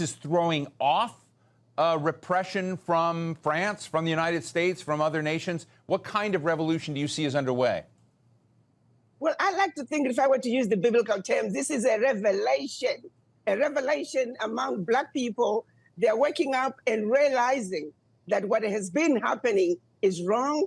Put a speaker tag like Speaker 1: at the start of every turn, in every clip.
Speaker 1: is throwing off repression from France, from the United States, from other nations? What kind of revolution do you see is underway?
Speaker 2: Well, I like to think, if I were to use the biblical terms, this is a revelation among Black people. They're waking up and realizing that what has been happening is wrong,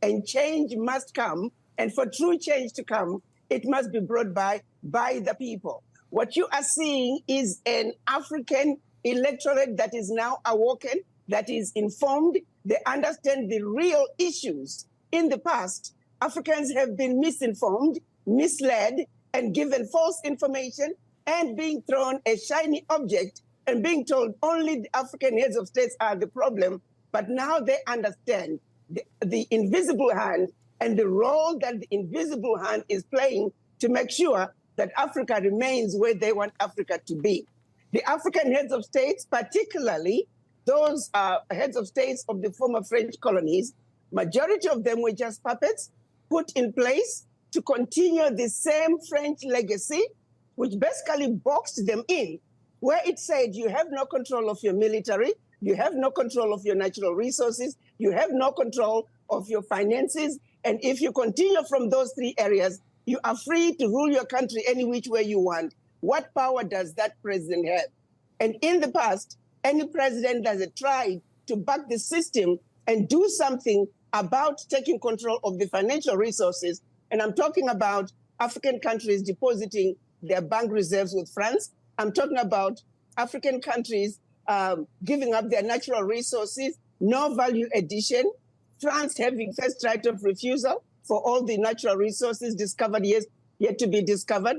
Speaker 2: and change must come. And for true change to come, it must be brought by the people. What you are seeing is an African electorate that is now awoken, that is informed. They understand the real issues. In the past, Africans have been misinformed, misled, and given false information, and being thrown a shiny object and being told only the African heads of states are the problem. But now they understand the invisible hand and the role that the invisible hand is playing to make sure that Africa remains where they want Africa to be. The African heads of states, particularly those heads of states of the former French colonies, majority of them were just puppets put in place to continue the same French legacy, which basically boxed them in, where it said you have no control of your military, you have no control of your natural resources, you have no control of your finances, and if you continue from those three areas, you are free to rule your country any which way you want. What power does that president have? And in the past, any president that has tried to back the system and do something about taking control of the financial resources, and I'm talking about African countries depositing their bank reserves with France. I'm talking about African countries giving up their natural resources, no value addition, France having first right of refusal for all the natural resources discovered yet to be discovered,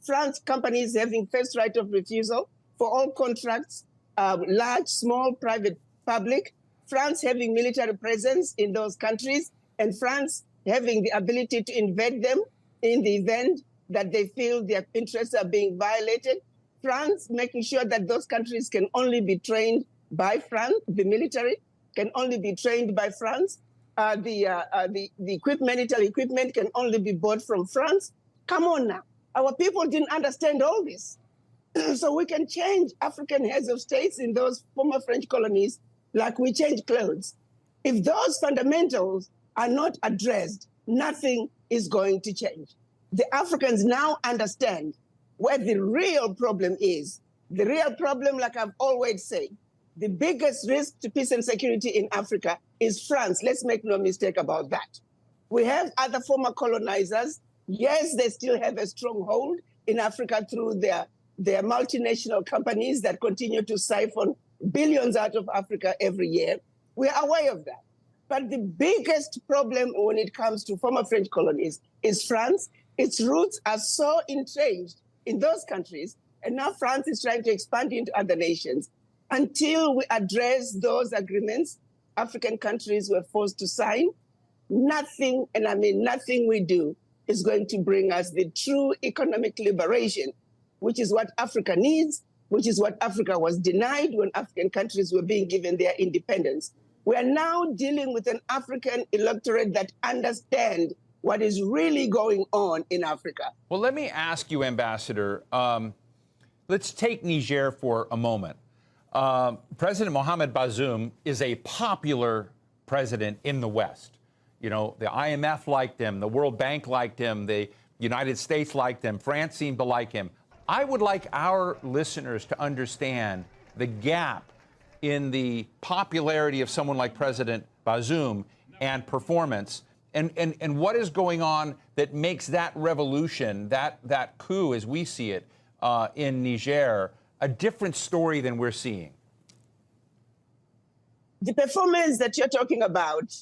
Speaker 2: France companies having first right of refusal for all contracts, large, small, private, public, France having military presence in those countries, and France having the ability to invade them in the event that they feel their interests are being violated. France making sure that those countries can only be trained by France, the military can only be trained by France. The military equipment can only be bought from France. Come on now. Our people didn't understand all this. So we can change African heads of states in those former French colonies like we change clothes. If those fundamentals are not addressed, nothing is going to change. The Africans now understand where the real problem is. The real problem, like I've always said, the biggest risk to peace and security in Africa is France. Let's make no mistake about that. We have other former colonizers. Yes, they still have a stronghold in Africa through their multinational companies that continue to siphon billions out of Africa every year. We are aware of that. But the biggest problem when it comes to former French colonies is France. Its roots are so entrenched in those countries, and now France is trying to expand into other nations. Until we address those agreements African countries were forced to sign, nothing, and I mean nothing we do, is going to bring us the true economic liberation, which is what Africa needs, which is what Africa was denied when African countries were being given their independence. We are now dealing with an African electorate that understand what is really going on in Africa.
Speaker 1: Well, let me ask you, Ambassador, let's take Niger for a moment. President Mohamed Bazoum is a popular president in the West. You know, the IMF liked him, the World Bank liked him, the United States liked him, France seemed to like him. I would like our listeners to understand the gap in the popularity of someone like President Bazoum and performance, and what is going on that makes that revolution, that coup as we see it in Niger, a different story than we're seeing.
Speaker 2: The performance that you're talking about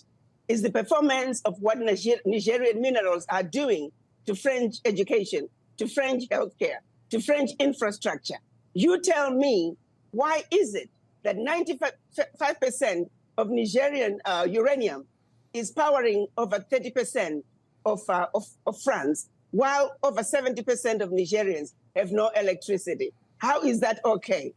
Speaker 2: is the performance of what Nigerian minerals are doing to French education, to French healthcare, to French infrastructure. You tell me, why is it that 95% of Nigerian uranium is powering over 30% of France, while over 70% of Nigerians have no electricity? How is that okay?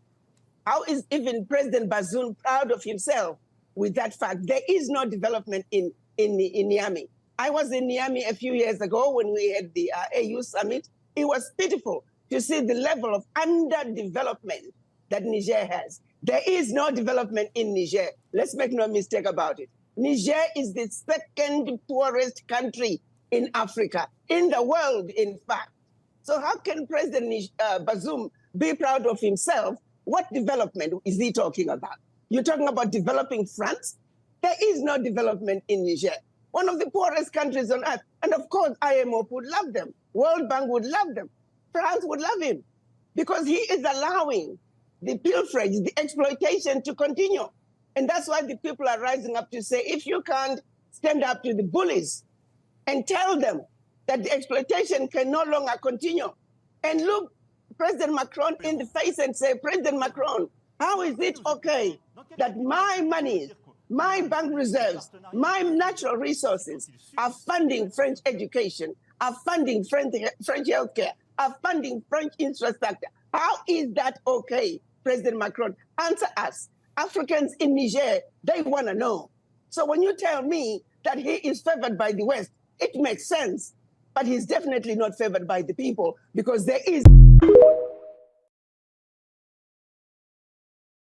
Speaker 2: How is even President Bazoum proud of himself with that fact? There is no development in Niamey. I was in Niamey a few years ago when we had the AU summit. It was pitiful. to see the level of underdevelopment that Niger has. There is no development in Niger. Let's make no mistake about it. Niger is the second poorest country in Africa, in the world, in fact. So how can President Bazoum be proud of himself? What development is he talking about? You're talking about developing France? There is no development in Niger, one of the poorest countries on earth. And of course, IMF would love them. World Bank would love them. France would love him because he is allowing the pilferage, the exploitation to continue. And that's why the people are rising up to say, if you can't stand up to the bullies and tell them that the exploitation can no longer continue, and look President Macron in the face and say, President Macron, how is it okay that my money, my bank reserves, my natural resources are funding French education, are funding French healthcare, are funding French infrastructure? How is that okay, President Macron? Answer us. Africans in Niger, they want to know. So when you tell me that he is favored by the West, it makes sense. But he's definitely not favored by the people because there is